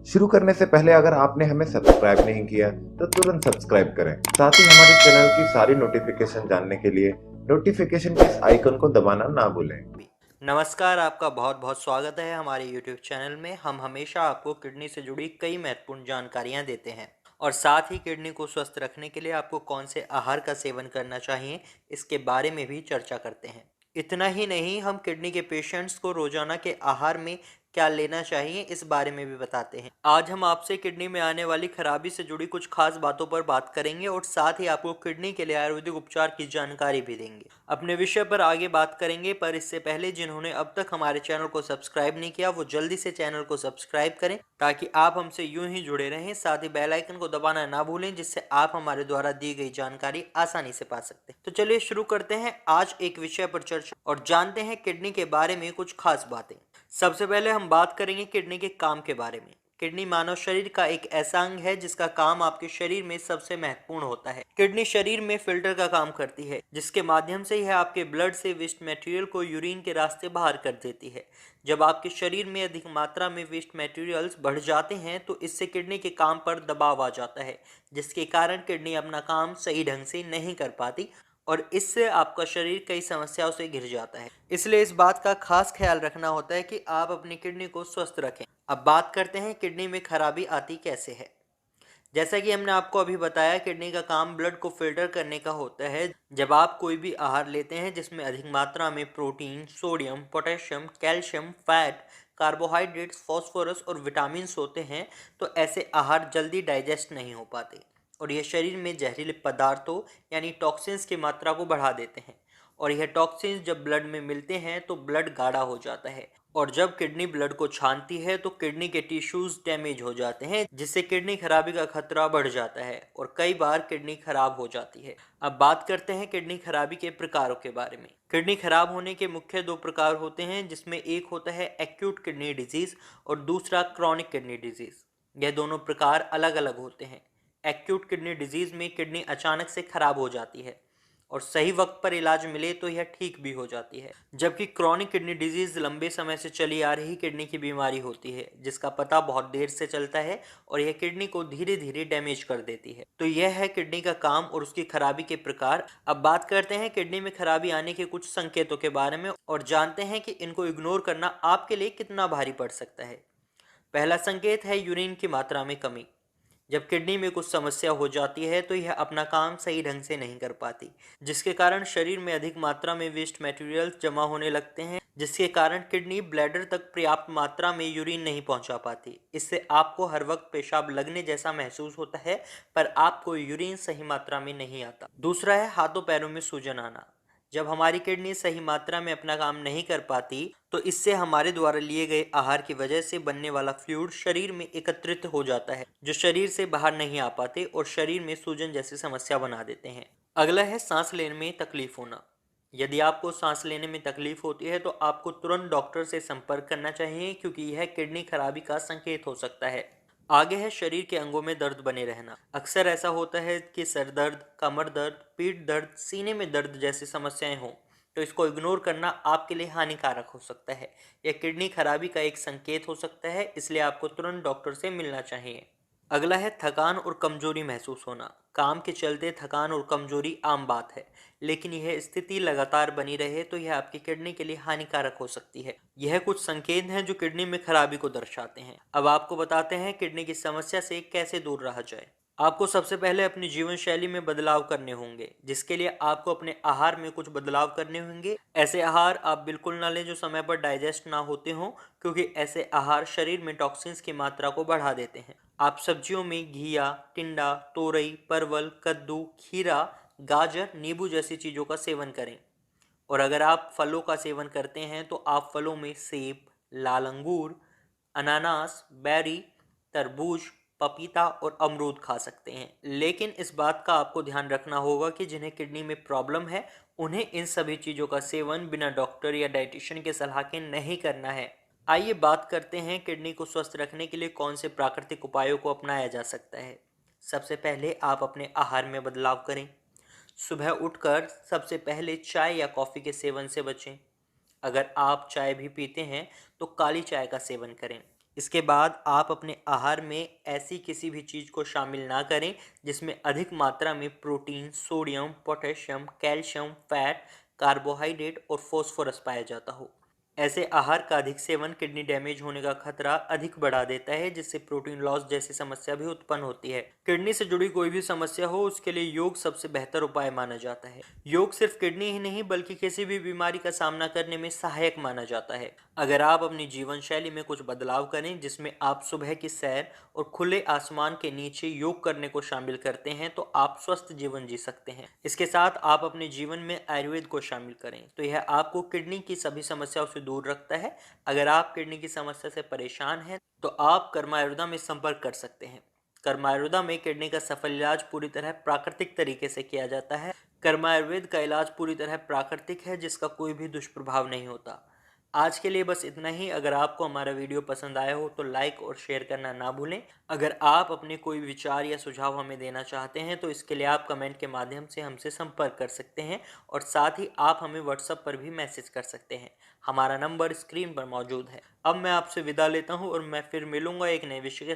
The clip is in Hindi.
शुरू करने से पहले अगर आपने हमें सब्सक्राइब नहीं किया तो तुरंत सब्सक्राइब करें। साथ ही हमारे चैनल की सारी नोटिफिकेशन जानने के लिए नोटिफिकेशन के इस आइकन को दबाना ना भूलें। नमस्कार, आपका बहुत बहुत स्वागत है हमारे YouTube चैनल में। हम हमेशा आपको किडनी से जुड़ी कई महत्वपूर्ण जानकारियां देते हैं और साथ ही किडनी को स्वस्थ रखने के लिए आपको कौन से आहार का सेवन करना चाहिए इसके बारे में भी चर्चा करते हैं। इतना ही नहीं, हम किडनी के पेशेंट्स को रोजाना के आहार में क्या लेना चाहिए इस बारे में भी बताते हैं। आज हम आपसे किडनी में आने वाली खराबी से जुड़ी कुछ खास बातों पर बात करेंगे और साथ ही आपको किडनी के लिए आयुर्वेदिक उपचार की जानकारी भी देंगे। अपने विषय पर आगे बात करेंगे, पर इससे पहले जिन्होंने अब तक हमारे चैनल को सब्सक्राइब नहीं किया वो जल्दी से चैनल को सब्सक्राइब करें ताकि आप हमसे यूं ही जुड़े रहें। साथ ही बेल आइकन को दबाना ना भूलें जिससे आप हमारे द्वारा दी गई जानकारी आसानी से पा सकते हैं। तो चलिए शुरू करते हैं आज एक विषय पर चर्चा और जानते हैं किडनी के बारे में कुछ खास बातें। सबसे पहले हम बात करेंगे किडनी के काम के बारे में। किडनी मानव शरीर का एक ऐसा अंग है जिसका काम आपके शरीर में सबसे महत्वपूर्ण होता है। किडनी शरीर में फिल्टर का काम करती है जिसके माध्यम से यह आपके ब्लड से वेस्ट मटेरियल को यूरिन के रास्ते बाहर कर देती है। जब आपके शरीर में अधिक मात्रा में वेस्ट मटेरियल्स बढ़ जाते हैं तो इससे किडनी के काम पर दबाव आ जाता है जिसके कारण किडनी अपना काम सही ढंग से नहीं कर पाती और इससे आपका शरीर कई समस्याओं से घिर जाता है। इसलिए इस बात का खास ख्याल रखना होता है कि आप अपनी किडनी को स्वस्थ रखें। अब बात करते हैं किडनी में खराबी आती कैसे है। जैसा कि हमने आपको अभी बताया, किडनी का काम ब्लड को फिल्टर करने का होता है। जब आप कोई भी आहार लेते हैं जिसमें अधिक मात्रा में protein, sodium, potassium, calcium, fat, carbohydrates, phosphorus और विटामिन होते हैं तो ऐसे आहार जल्दी डाइजेस्ट नहीं हो पाते और यह शरीर में जहरीले पदार्थों यानी टॉक्सिन्स की मात्रा को बढ़ा देते हैं और यह टॉक्सिन्स जब ब्लड में मिलते हैं तो ब्लड गाढ़ा हो जाता है और जब किडनी ब्लड को छानती है तो किडनी के टिश्यूज डैमेज हो जाते हैं जिससे किडनी खराबी का खतरा बढ़ जाता है और कई बार किडनी खराब हो जाती है। अब बात करते हैं किडनी खराबी के प्रकारों के बारे में। किडनी खराब होने के मुख्य दो प्रकार होते हैं जिसमें एक होता है एक्यूट किडनी डिजीज और दूसरा क्रॉनिक किडनी डिजीज। यह दोनों प्रकार अलग अलग होते हैं। एक्यूट किडनी डिजीज में किडनी अचानक से खराब हो जाती है और सही वक्त पर इलाज मिले तो यह ठीक भी हो जाती है, जबकि क्रॉनिक किडनी डिजीज लंबे समय से चली आ रही किडनी की बीमारी होती है जिसका पता बहुत देर से चलता है और यह किडनी को धीरे धीरे डैमेज कर देती है। तो यह है किडनी का काम और उसकी खराबी के प्रकार। अब बात करते हैं किडनी में खराबी आने के कुछ संकेतों के बारे में और जानते हैं कि इनको इग्नोर करना आपके लिए कितना भारी पड़ सकता है। पहला संकेत है यूरिन की मात्रा में कमी। जब किडनी में कुछ समस्या हो जाती है तो यह अपना काम सही ढंग से नहीं कर पाती जिसके कारण शरीर में अधिक मात्रा में वेस्ट मटेरियल्स जमा होने लगते हैं जिसके कारण किडनी ब्लैडर तक पर्याप्त मात्रा में यूरिन नहीं पहुंचा पाती। इससे आपको हर वक्त पेशाब लगने जैसा महसूस होता है पर आपको यूरिन सही मात्रा में नहीं आता। दूसरा है हाथों पैरों में सूजन आना। जब हमारी किडनी सही मात्रा में अपना काम नहीं कर पाती तो इससे हमारे द्वारा लिए गए आहार की वजह से बनने वाला फ्लूइड शरीर में एकत्रित हो जाता है जो शरीर से बाहर नहीं आ पाते और शरीर में सूजन जैसी समस्या बना देते हैं। अगला है सांस लेने में तकलीफ होना। यदि आपको सांस लेने में तकलीफ होती है तो आपको तुरंत डॉक्टर से संपर्क करना चाहिए क्योंकि यह किडनी खराबी का संकेत हो सकता है। आगे है शरीर के अंगों में दर्द बने रहना। अक्सर ऐसा होता है कि सर दर्द, कमर दर्द, पीठ दर्द, सीने में दर्द जैसी समस्याएं हों तो इसको इग्नोर करना आपके लिए हानिकारक हो सकता है। यह किडनी खराबी का एक संकेत हो सकता है, इसलिए आपको तुरंत डॉक्टर से मिलना चाहिए। अगला है थकान और कमजोरी महसूस होना। काम के चलते थकान और कमजोरी आम बात है, लेकिन यह स्थिति लगातार बनी रहे तो यह आपकी किडनी के लिए हानिकारक हो सकती है। यह कुछ संकेत हैं जो किडनी में खराबी को दर्शाते हैं। अब आपको बताते हैं किडनी की समस्या से कैसे दूर रहा जाए। आपको सबसे पहले अपनी जीवन शैली में बदलाव करने होंगे जिसके लिए आपको अपने आहार में कुछ बदलाव करने होंगे। ऐसे आहार आप बिल्कुल ना लें जो समय पर डाइजेस्ट ना होते हों क्योंकि ऐसे आहार शरीर में टॉक्सिन्स की मात्रा को बढ़ा देते हैं। आप सब्जियों में घिया, टिंडा, तोरई, परवल, कद्दू, खीरा, गाजर, नींबू जैसी चीज़ों का सेवन करें और अगर आप फलों का सेवन करते हैं तो आप फलों में सेब, लाल अंगूर, अनानास, बेरी, तरबूज, पपीता और अमरूद खा सकते हैं। लेकिन इस बात का आपको ध्यान रखना होगा कि जिन्हें किडनी में प्रॉब्लम है उन्हें इन सभी चीज़ों का सेवन बिना डॉक्टर या डाइटिशियन के सलाह के नहीं करना है। आइए बात करते हैं किडनी को स्वस्थ रखने के लिए कौन से प्राकृतिक उपायों को अपनाया जा सकता है। सबसे पहले आप अपने आहार में बदलाव करें। सुबह उठकर सबसे पहले चाय या कॉफ़ी के सेवन से बचें। अगर आप चाय भी पीते हैं तो काली चाय का सेवन करें। इसके बाद आप अपने आहार में ऐसी किसी भी चीज़ को शामिल ना करें जिसमें अधिक मात्रा में protein, sodium, potassium, calcium, fat, carbohydrate और फास्फोरस पाया जाता हो। ऐसे आहार का अधिक सेवन किडनी डैमेज होने का खतरा अधिक बढ़ा देता है, जिससे प्रोटीन लॉस जैसी समस्या भी उत्पन्न होती है। किडनी से जुड़ी कोई भी समस्या हो, उसके लिए योग सबसे बेहतर उपाय माना जाता है। योग सिर्फ किडनी ही नहीं बल्कि किसी भी बीमारी का सामना करने में सहायक माना जाता है। अगर आप अपनी जीवन शैली में कुछ बदलाव करें, जिसमें आप सुबह की सैर और खुले आसमान के नीचे योग करने को शामिल करते हैं, तो आप स्वस्थ जीवन जी सकते हैं। इसके साथ आप अपने जीवन में आयुर्वेद को शामिल करें, तो यह आपको किडनी की सभी समस्याओं से दूर रखता है। अगर आप किडनी की समस्या से परेशान हैं, तो आप कर्मा आयुर्वेदा में संपर्क कर सकते हैं। कर्मा आयुर्वेदा में किडनी का सफल इलाज पूरी तरह प्राकृतिक तरीके से किया जाता है। कर्मा आयुर्वेद का इलाज पूरी तरह प्राकृतिक है, जिसका कोई भी दुष्प्रभाव नहीं होता। आज के लिए बस इतना ही। अगर आपको हमारा वीडियो पसंद आया हो तो लाइक और शेयर करना ना भूलें। अगर आप अपने कोई विचार या सुझाव हमें देना चाहते हैं, तो इसके लिए आप कमेंट के माध्यम से हमसे संपर्क कर सकते हैं, और साथ ही आप हमें व्हाट्सएप पर भी मैसेज कर सकते हैं। हमारा नंबर स्क्रीन पर मौजूद है। अब मैं आपसे विदा लेता हूँ और मैं फिर मिलूंगा एक नए विषय के